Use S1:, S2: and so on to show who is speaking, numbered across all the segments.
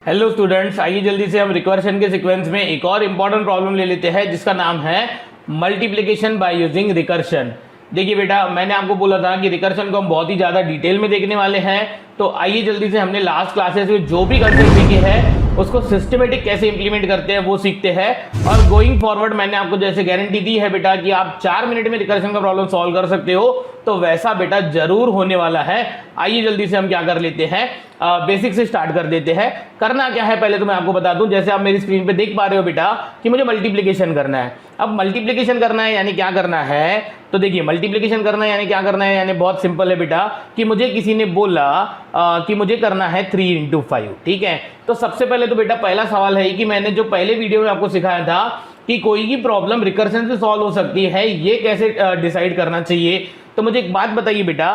S1: Hello students, आइए जल्दी से हम रिकर्शन के सीक्वेंस में एक और इम्पॉर्टेंट प्रॉब्लम ले लेते हैं जिसका नाम है मल्टीप्लिकेशन बाय यूजिंग रिकर्शन। देखिए बेटा, मैंने आपको बोला था कि रिकर्शन को हम बहुत ही ज़्यादा डिटेल में देखने वाले हैं। तो आइए जल्दी से हमने लास्ट क्लासेस में जो भी कंसेप्ट सीखे हैं उसको सिस्टमेटिक कैसे इंप्लीमेंट करते हैं वो सीखते हैं। और गोइंग फॉरवर्ड मैंने आपको जैसे गारंटी दी है बेटा कि आप 4 मिनट में रिकर्शन का प्रॉब्लम सॉल्व कर सकते हो, तो वैसा बेटा जरूर होने वाला है। आइए जल्दी से हम क्या कर लेते हैं, बेसिक से स्टार्ट कर देते हैं। करना क्या है पहले तो मैं आपको बता दूं, जैसे आप मेरी स्क्रीन पे देख पा रहे हो बेटा कि मुझे मल्टीप्लिकेशन करना है। अब मल्टीप्लिकेशन करना है यानी क्या करना है, तो देखिए मल्टीप्लिकेशन करना है यानी क्या करना है, यानी बहुत सिंपल है बेटा कि मुझे किसी ने बोला कि मुझे करना है 3 इंटू 5। ठीक है, तो सबसे पहले तो बेटा पहला सवाल है कि मैंने जो पहले वीडियो में आपको सिखाया था कि कोई भी प्रॉब्लम रिकर्शन से सॉल्व हो सकती है, ये कैसे डिसाइड करना चाहिए। तो मुझे एक बात बताइए बेटा,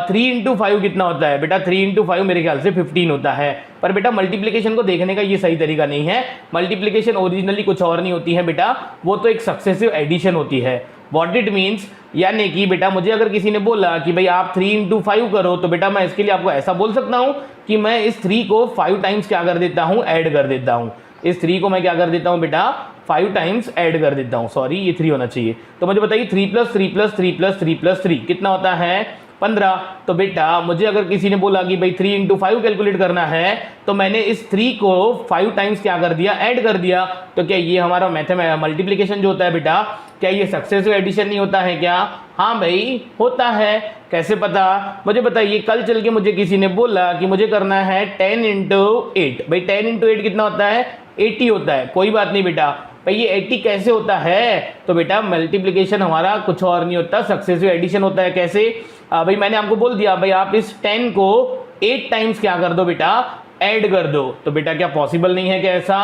S1: 3 इंटू 5 कितना होता है बेटा? 3 इंटू 5 मेरे ख्याल से 15 होता है। पर बेटा मल्टीप्लिकेशन को देखने का ये सही तरीका नहीं है। मल्टीप्लिकेशन ओरिजिनली कुछ और नहीं होती है बेटा, वो तो एक सक्सेसिव एडिशन होती है। व्हाट इट मीन्स, यानी कि बेटा मुझे अगर किसी ने बोला कि भाई आप 3 इंटू 5 करो, तो बेटा मैं इसके लिए आपको ऐसा बोल सकता हूं कि मैं इस 3 को 5 टाइम्स क्या कर देता हूं, ऐड कर देता हूं। इस 3 को मैं क्या कर देता हूं बेटा, 5 टाइम्स ऐड कर देता हूं। सॉरी, ये 3 होना चाहिए। तो मुझे बताइए 3 प्लस 3 प्लस 3 प्लस 3 प्लस 3 कितना होता है? 15। तो बेटा मुझे अगर किसी ने बोला कि भाई 3 इंटू 5 कैलकुलेट करना है, तो मैंने इस 3 को 5 टाइम्स क्या कर दिया, ऐड कर दिया। तो क्या ये हमारा मल्टीप्लिकेशन जो होता है बेटा, क्या ये सक्सेसिव एडिशन नहीं होता है क्या? हाँ भाई होता है। कैसे पता? मुझे बताइए, कल चल के मुझे किसी ने बोला कि मुझे करना है 10 इंटू 8। भाई 10 इंटू 8 कितना होता है? 80 होता है। कोई बात नहीं बेटा, भाई ये 80 कैसे होता है? तो बेटा मल्टीप्लिकेशन हमारा कुछ और नहीं होता, सक्सेसिव एडिशन होता है। कैसे? भाई मैंने आपको बोल दिया भाई आप इस 10 को 8 टाइम्स क्या कर दो बेटा, ऐड कर दो। तो बेटा क्या पॉसिबल नहीं है? क्या ऐसा?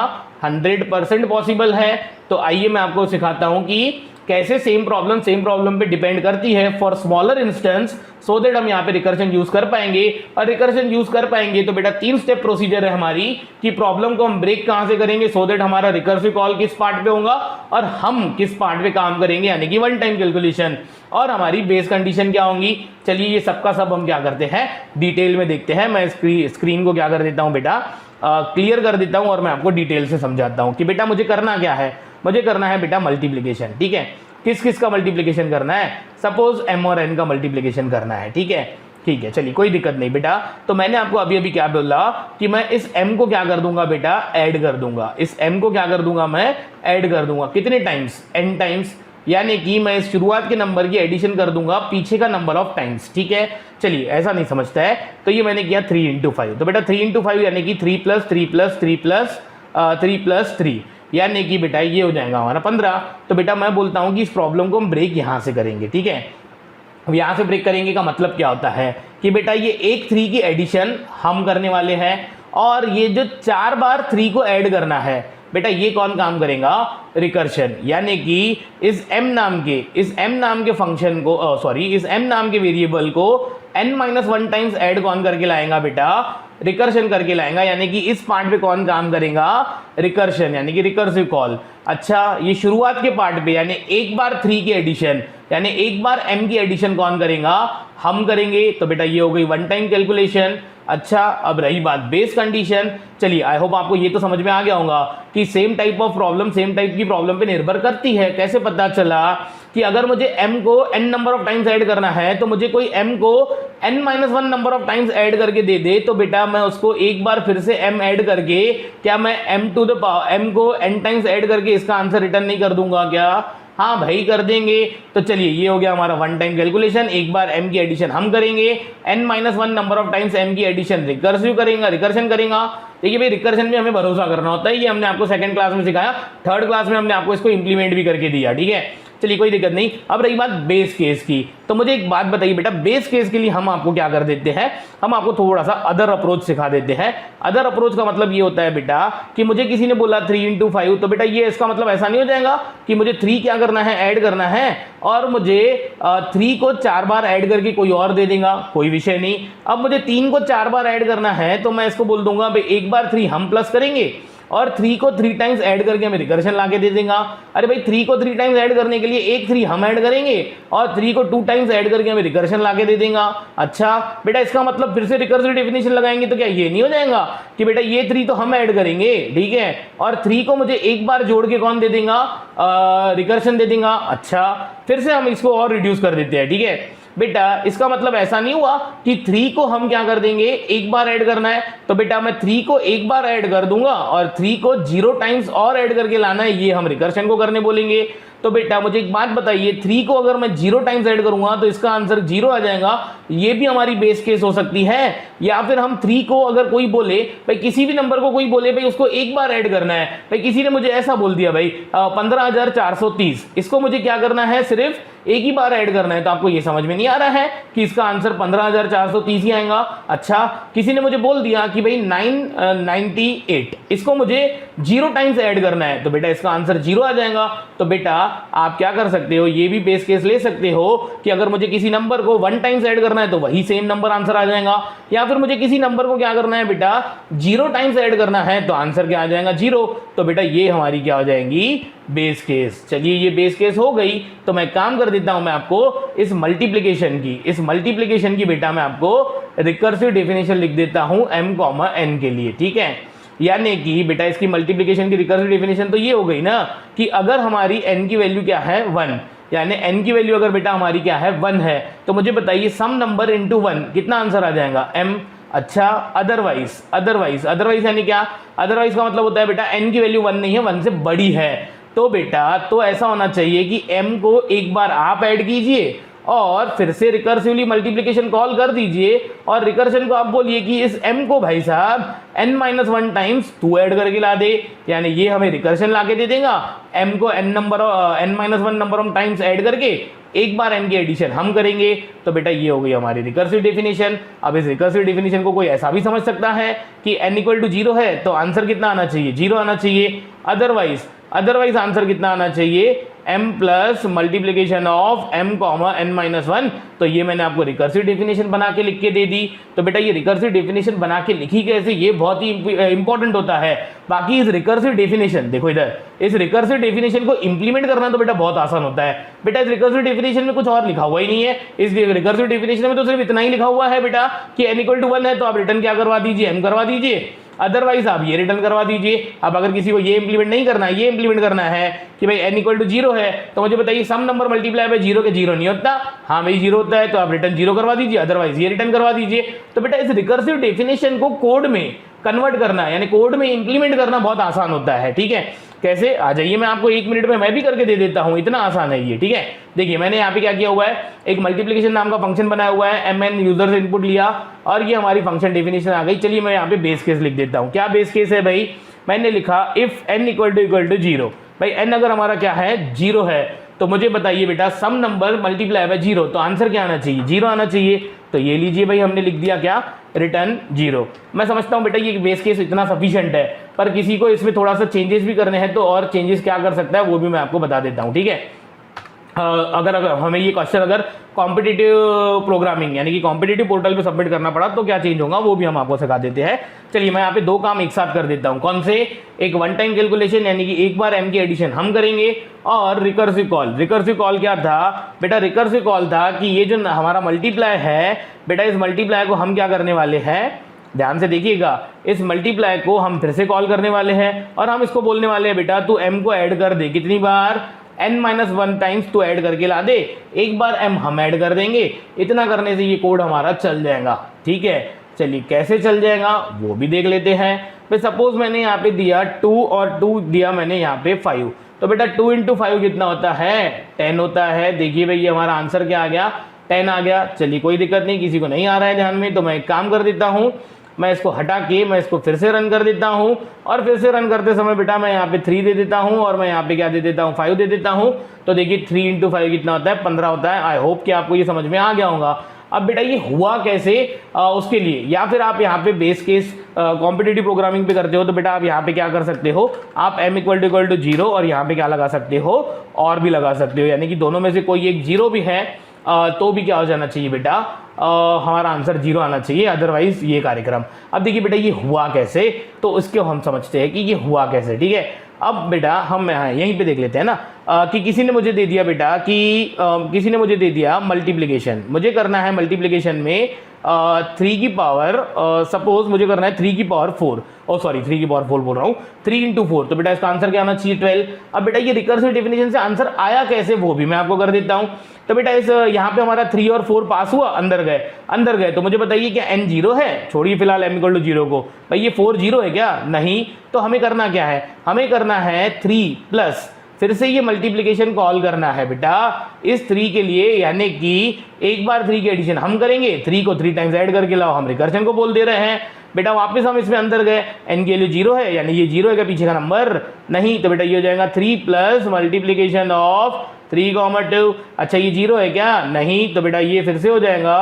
S1: 100% पॉसिबल है। तो आइए मैं आपको सिखाता हूं कि कैसे सेम प्रॉब्लम पे डिपेंड करती है for smaller instance, so that हम यहाँ पे रिकर्शन यूज कर पाएंगे। और रिकर्शन यूज कर पाएंगे तो बेटा 3 स्टेप प्रोसीजर है हमारी कि प्रॉब्लम को हम ब्रेक कहां से करेंगे, सो दैट हमारा रिकर्सिव कॉल किस पार्ट पे होगा और हम किस पार्ट पे काम करेंगे, यानी कि वन टाइम कैलकुलेशन, और हमारी बेस कंडीशन क्या होंगी। चलिए ये सबका सब हम क्या करते हैं, डिटेल में देखते हैं। मैं स्क्रीन को क्या कर देता हूं बेटा, क्लियर कर देता हूं और मैं आपको डिटेल से समझाता हूं कि बेटा मुझे करना क्या है। मुझे करना है बेटा मल्टीप्लिकेशन। ठीक है, किस किस का मल्टीप्लिकेशन करना है? सपोज m और n का मल्टीप्लिकेशन करना है। ठीक है, ठीक है, चलिए कोई दिक्कत नहीं बेटा। तो मैंने आपको अभी अभी क्या बोला कि मैं इस m को क्या कर दूंगा बेटा, ऐड कर दूंगा। इस m को क्या कर दूंगा, मैं ऐड कर दूंगा। कितने टाइम्स? n टाइम्स, यानी कि मैं इस शुरुआत के नंबर की एडिशन कर दूंगा पीछे का नंबर ऑफ टाइम्स। ठीक है, चलिए ऐसा नहीं समझता है तो ये मैंने किया 3 इंटू 5। तो बेटा 3 इंटू 5 यानी कि 3 प्लस 3 प्लस 3 प्लस 3 प्लस 3, यानी कि बेटा ये हो जाएगा हमारा 15। तो बेटा मैं बोलता हूं कि इस प्रॉब्लम को हम ब्रेक यहां से करेंगे। ठीक है, अब यहां से ब्रेक करेंगे का मतलब क्या होता है कि बेटा ये एक 3 की एडिशन हम करने वाले हैं, और ये जो 4 बार 3 को ऐड करना है बेटा, ये कौन काम करेगा? रिकर्शन। यानी कि इस m नाम के फंक्शन को, इस m नाम के वेरिएबल को n-1 टाइम्स ऐड कौन करके लाएगा बेटा? रिकर्शन करके लाएगा। यानी कि इस पार्ट पे कौन काम करेगा? रिकर्शन, यानी कि रिकर्सिव कॉल। अच्छा, ये शुरुआत के पार्ट पे यानी एक बार 3 की एडिशन, यानी एक बार m की एडिशन कौन करेगा? हम करेंगे। तो बेटा ये हो गई वन टाइम कैलकुलेशन। अच्छा, अब रही बात बेस कंडीशन। चलिए आई होप आपको ये तो समझ में आ गया होगा कि सेम टाइप की प्रॉब्लम पे निर्भर करती है। कैसे पता चला कि अगर मुझे m को n number of times add करना है, तो मुझे कोई m को n-1 number of times add करके दे दे, तो बेटा मैं उसको एक बार फिर से m ऐड करके, क्या मैं m को n टाइम्स ऐड करके इसका आंसर रिटर्न नहीं कर दूंगा क्या? हाँ भाई कर देंगे। तो चलिए ये हो गया हमारा वन टाइम कैलकुलेशन। एक बार m की एडिशन हम करेंगे, n-1 number of times m की एडिशन रिकर्शन करेगा। देखिए भाई रिकर्शन में हमें भरोसा करना होता है, ये हमने आपको सेकंड क्लास में सिखाया, थर्ड क्लास में हमने आपको इसको इंप्लीमेंट भी करके दिया। ठीक है, चलिए कोई दिक्कत नहीं। अब रही बात बेस केस की, तो मुझे एक बात बताइए बेटा, बेस केस के लिए हम आपको क्या कर देते हैं, हम आपको थोड़ा सा अदर अप्रोच सिखा देते हैं। अदर अप्रोच का मतलब ये होता है बेटा कि मुझे किसी ने बोला 3 इंटू 5, तो बेटा ये इसका मतलब ऐसा नहीं हो जाएगा कि मुझे 3 क्या करना है, ऐड करना है, और मुझे 3 को 4 बार ऐड करके कोई और दे देगा, कोई विषय नहीं। अब मुझे 3 को 4 बार ऐड करना है, तो मैं इसको बोल दूंगा भाई एक बार 3 हम प्लस करेंगे और 3 को 3 टाइम्स ऐड करके हमें रिकर्शन ला के दे देगा। अरे भाई 3 को 3 टाइम्स ऐड करने के लिए एक 3 हम ऐड करेंगे और 3 को 2 टाइम्स ऐड करके हमें रिकर्शन ला के दे देगा। अच्छा बेटा इसका मतलब फिर से रिकर्सिव डेफिनेशन लगाएंगे तो क्या ये नहीं हो जाएगा कि बेटा ये 3 तो हम ऐड करेंगे, ठीक है, और 3 को मुझे एक बार जोड़ के कौन दे देगा, रिकर्शन दे देगा। अच्छा फिर से हम इसको और रिड्यूस कर देते हैं, ठीक है बेटा। इसका मतलब ऐसा नहीं हुआ कि 3 को हम क्या कर देंगे, एक बार ऐड करना है तो बेटा मैं 3 को एक बार ऐड कर दूंगा और 3 को 0 टाइम्स और ऐड करके लाना है, ये हम रिकर्शन को करने बोलेंगे। तो बेटा मुझे एक बात बताइए, 3 को अगर मैं 0 टाइम्स ऐड करूंगा तो इसका आंसर 0 आ जाएगा, ये भी हमारी बेस केस हो सकती है। या फिर हम 3 को अगर कोई बोले भाई, किसी भी नंबर को कोई बोले भाई उसको एक बार ऐड करना है, भाई किसी ने मुझे ऐसा बोल दिया भाई 15,430, इसको मुझे क्या करना है, सिर्फ एक ही बार ऐड करना है, तो आपको ये समझ में नहीं आ रहा है कि इसका आंसर 15,430 ही आएगा। अच्छा किसी ने मुझे बोल दिया कि भाई 998, इसको मुझे 0 टाइम्स ऐड करना है, तो बेटा इसका आंसर 0 आ जाएगा। तो बेटा आप क्या कर सकते हो, ये भी बेस केस ले सकते हो कि अगर मुझे किसी नंबर को 1 टाइम्स ऐड करना है तो वही सेम नंबर आंसर आ जाएगा, या फिर मुझे किसी नंबर को क्या करना है बेटा 0 टाइम्स ऐड करना है तो आंसर क्या आ जाएगा 0। तो बेटा ये हमारी क्या हो जाएंगी, बेस केस। चलिए ये बेस केस हो गई, तो मैं काम कर देता हूं, मैं आपको इस मल्टीप्लिकेशन की बेटा मैं आपको रिकर्सिव डेफिनेशन लिख देता हूं m, n के लिए, ठीक है। यानी कि बेटा इसकी मल्टीप्लिकेशन की रिकर्सिव डेफिनेशन तो ये हो गई ना कि अगर हमारी n की वैल्यू क्या है 1, यानी n की वैल्यू अगर बेटा हमारी क्या है 1 है, तो मुझे बताइए सम नंबर इनटू 1 कितना आंसर आ जाएगा, m। अच्छा अदरवाइज यानी क्या, अदरवाइज का मतलब होता है बेटा n की वैल्यू 1 नहीं है, 1 से बड़ी है, तो बेटा तो ऐसा होना चाहिए कि m को एक बार आप ऐड कीजिए और फिर से रिकर्सिवली मल्टीप्लिकेशन कॉल कर दीजिए और रिकर्शन को आप बोलिए कि इस m को भाई साहब n-1 टाइम्स 2 ऐड करके ला दे, यानी ये हमें रिकर्शन ला के दे देगा। m को n-1 number of times add करके एक बार n की एडिशन हम करेंगे, तो बेटा ये हो गई हमारी रिकर्सिव डेफिनेशन। अब इस रिकर्सिव डेफिनेशन को कोई ऐसा भी समझ सकता है कि n = 0 है तो आंसर कितना आना चाहिए, 0 आना चाहिए। अदरवाइज आंसर कितना आना चाहिए, m plus multiplication of m, n-1। तो ये मैंने आपको रिकर्सिव डेफिनेशन बना के लिख के दे दी। तो बेटा ये रिकर्सिव डेफिनेशन बना के लिखी कैसे, ये बहुत ही इंपॉर्टेंट होता है। बाकी इस रिकर्सिव डेफिनेशन देखो इधर, इस रिकर्सिव डेफिनेशन को इंप्लीमेंट करना तो बेटा बहुत आसान होता है। बेटा इस रिकर्सिव डेफिनेशन में कुछ और लिखा हुआ ही नहीं है, इस रिकर्सिव डेफिनेशन में तो सिर्फ इतना ही लिखा हुआ है बेटा कि n = 1 है तो आप रिटर्न क्या करवा दीजिए, m करवा दीजिए, अदरवाइज आप ये रिटर्न करवा दीजिए। अब अगर किसी को ये इंप्लीमेंट नहीं करना है, ये इंप्लीमेंट करना है कि भाई n = 0 है, तो मुझे बताइए सम नंबर मल्टीप्लाई बाय 0 के 0 नहीं होता, हाँ भाई 0 होता है तो आप रिटर्न 0 करवा दीजिए, अदरवाइज ये रिटर्न करवा दीजिए। तो बेटा इस रिकर्सिव डेफिनेशन को कोड में कन्वर्ट करना यानी कोड में इंप्लीमेंट करना बहुत आसान होता है, ठीक है। कैसे, आ जाइए मैं आपको 1 मिनट में मैं भी करके दे देता हूं, इतना आसान है ये, ठीक है। देखिए मैंने यहाँ पे क्या किया हुआ है, एक मल्टीप्लिकेशन नाम का फंक्शन बनाया हुआ है, mn यूजर से इनपुट लिया और ये हमारी फंक्शन डेफिनेशन आ गई। चलिए मैं यहाँ पे बेस केस लिख देता हूँ। क्या बेस केस है भाई, मैंने लिखा इफ n = 0, भाई n अगर हमारा क्या है 0 है तो मुझे बताइए बेटा सम नंबर मल्टीप्लाई बाय 0, तो आंसर क्या आना चाहिए, 0 आना चाहिए। तो ये लीजिए भाई हमने लिख दिया क्या, रिटर्न 0। मैं समझता हूं बेटा ये बेस केस इतना सफिशिएंट है, पर किसी को इसमें थोड़ा सा चेंजेस भी करने हैं तो और चेंजेस क्या कर सकता है वो भी मैं आपको बता देता हूं, ठीक है। अगर हमें ये क्वेश्चन अगर कॉम्पिटिटिव प्रोग्रामिंग यानी कि कॉम्पिटिटिव पोर्टल पे सबमिट करना पड़ा तो क्या चेंज होगा वो भी हम आपको सिखा देते हैं। चलिए मैं यहाँ पे 2 काम एक साथ कर देता हूँ। कौन से, एक वन टाइम कैलकुलेशन यानी कि एक बार m की एडिशन हम करेंगे, और रिकर्सिव कॉल। रिकर्सिव कॉल क्या था बेटा, रिकर्सिव कॉल था कि ये जो हमारा मल्टीप्लाई है बेटा, इस मल्टीप्लाई को हम क्या करने वाले हैं, ध्यान से देखिएगा, इस मल्टीप्लाई को हम फिर से कॉल करने वाले हैं और हम इसको बोलने वाले हैं बेटा तू m को ऐड कर दे, कितनी बार, n-1 टाइम्स तू ऐड करके ला दे, एक बार m हम ऐड कर देंगे। इतना करने से ये कोड हमारा चल जाएगा, ठीक है। चलिए कैसे चल जाएगा वो भी देख लेते हैं। तो सपोज मैंने यहाँ पे दिया 2 और 2 दिया मैंने यहाँ पे 5, तो बेटा 2 × 5 कितना होता है, 10 होता है। देखिए भाई ये हमारा आंसर क्या आ गया, 10 आ गया। चलिए कोई दिक्कत नहीं, किसी को नहीं आ रहा है ध्यान में तो मैं एक काम कर देता हूँ, मैं इसको हटा के मैं इसको फिर से रन कर देता हूं, और फिर से रन करते समय बेटा मैं यहाँ पे 3 दे देता हूं और मैं यहाँ पे क्या दे देता हूं, 5 दे देता हूं। तो देखिए 3 × 5 कितना होता है, 15 होता है। आई होप कि आपको ये समझ में आ गया होगा। अब बेटा ये हुआ कैसे उसके लिए, या फिर आप यहाँ पे बेस केस कॉम्पिटिटिव प्रोग्रामिंग पे करते हो तो बेटा आप यहाँ पे क्या कर सकते हो, आप m = 0 और यहाँ पे क्या लगा सकते हो, और भी लगा सकते हो, यानी कि दोनों में से कोई एक 0 भी है तो भी क्या हो जाना चाहिए बेटा, हमारा आंसर 0 आना चाहिए, अदरवाइज ये कार्यक्रम। अब देखिए बेटा ये हुआ कैसे, तो इसको हम समझते हैं कि ये हुआ कैसे। ठीक है, अब बेटा हम यहीं पे देख लेते हैं ना कि किसी ने मुझे दे दिया बेटा कि किसी ने मुझे दे दिया मल्टीप्लिकेशन, मुझे करना है मल्टीप्लिकेशन में 3 की पावर, सपोज मुझे करना है 3 की पावर 4, ओ सॉरी 3 की पावर 4 बोल रहा हूँ, 3 इंटू 4, तो बेटा इसका आंसर क्या आना चाहिए 12। अब बेटा ये रिकर्सिव डेफिनेशन से आंसर आया कैसे वो भी मैं आपको कर देता हूँ। तो बेटा इस यहाँ पे हमारा 3 और 4 पास हुआ, अंदर गए, तो मुझे बताइए क्या n 0 है, छोड़िए फिलहाल m = 0 को, भाई ये 4 0 है क्या, नहीं, तो हमें करना क्या है, हमें करना है 3 प्लस, फिर से ये मल्टीप्लिकेशन कॉल करना है बेटा इस 3 के लिए, यानी कि एक बार 3 की एडिशन हम करेंगे, 3 को 3 टाइम्स ऐड करके लाओ, हम रिकर्शन को बोल दे रहे हैं। बेटा वापस हम इसमें अंदर गए, n की वैल्यू 0 है, यानी ये 0 है क्या पीछे का नंबर, नहीं, तो बेटा ये हो जाएगा 3 प्लस मल्टीप्लिकेशन ऑफ 3, 2। अच्छा ये 0 है क्या, नहीं, तो बेटा ये फिर से हो जाएगा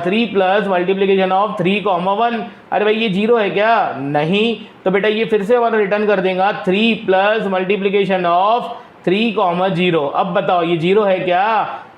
S1: 3 प्लस मल्टीप्लिकेशन ऑफ 3, 1। अरे भाई ये 0 है क्या, नहीं, तो बेटा ये फिर से हमारा रिटर्न कर देगा 3 प्लस मल्टीप्लिकेशन ऑफ 3, 0। अब बताओ ये 0 है क्या,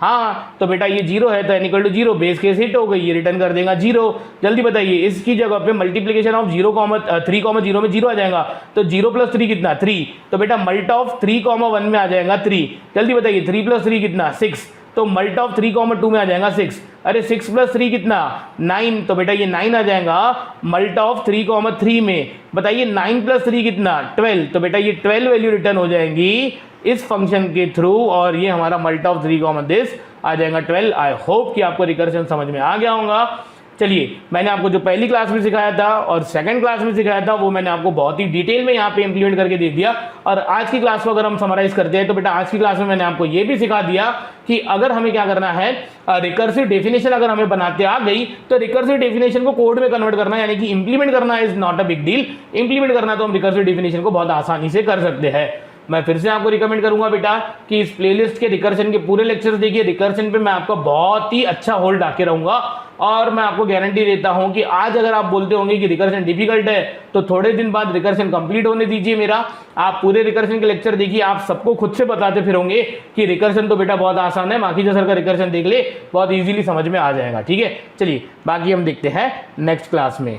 S1: हाँ, तो बेटा ये 0 है, तो n = 0, बेस केस हिट हो गई, ये रिटर्न कर देगा 0। जल्दी बताइए इसकी जगह पे मल्टीप्लिकेशन ऑफ 3, 0 में 0 आ जाएगा, तो 0 प्लस 3 कितना 3, तो बेटा मल्ट ऑफ 3, 1 में आ जाएगा 3। जल्दी बताइए 3 प्लस 3 कितना 6, तो मल्ट ऑफ 3, 2 में आ जाएगा 6। अरे 6 प्लस 3 कितना 9, तो बेटा ये 9 आ जाएगा मल्ट ऑफ 3, 3 में। बताइए 9 प्लस 3 कितना 12, तो बेटा ये 12 वैल्यू रिटर्न हो जाएंगी इस फंक्शन के थ्रू, और ये हमारा मल्ट ऑफ 3, दिस आ जाएगा 12। आई होप कि आपको रिकर्शन समझ में आ गया होगा। चलिए मैंने आपको जो पहली क्लास में सिखाया था और सेकंड क्लास में सिखाया था वो मैंने आपको बहुत ही डिटेल में यहाँ पे इंप्लीमेंट करके दे दिया, और आज की क्लास को अगर हम समराइज करते हैं तो बेटा आज की क्लास में मैंने आपको ये भी सिखा दिया कि अगर हमें क्या करना है, रिकर्सिव डेफिनेशन अगर हमें बनाते आ गई तो रिकर्सिव डेफिनेशन को कोड में कन्वर्ट करना, यानी कि इंप्लीमेंट करना is not a big deal. Implement करना तो हम रिकर्सिव डेफिनेशन को बहुत आसानी से कर सकते हैं। मैं फिर से आपको रिकमेंड करूंगा बेटा कि इस प्लेलिस्ट के रिकर्शन के पूरे लेक्चर्स देखिए, रिकर्शन पे मैं आपका बहुत ही अच्छा होल्ड आके रहूंगा, और मैं आपको गारंटी देता हूं कि आज अगर आप बोलते होंगे कि रिकर्शन डिफिकल्ट है तो थोड़े दिन बाद रिकर्शन कंप्लीट होने दीजिए मेरा, आप पूरे रिकर्शन के लेक्चर देखिए, आप सबको खुद से बताते फिरोगे कि रिकर्शन तो बेटा बहुत आसान है, माखीजा सर का रिकर्शन देख ले, बहुत ईजिली समझ में आ जाएगा। ठीक है, चलिए बाकी हम देखते हैं नेक्स्ट क्लास में।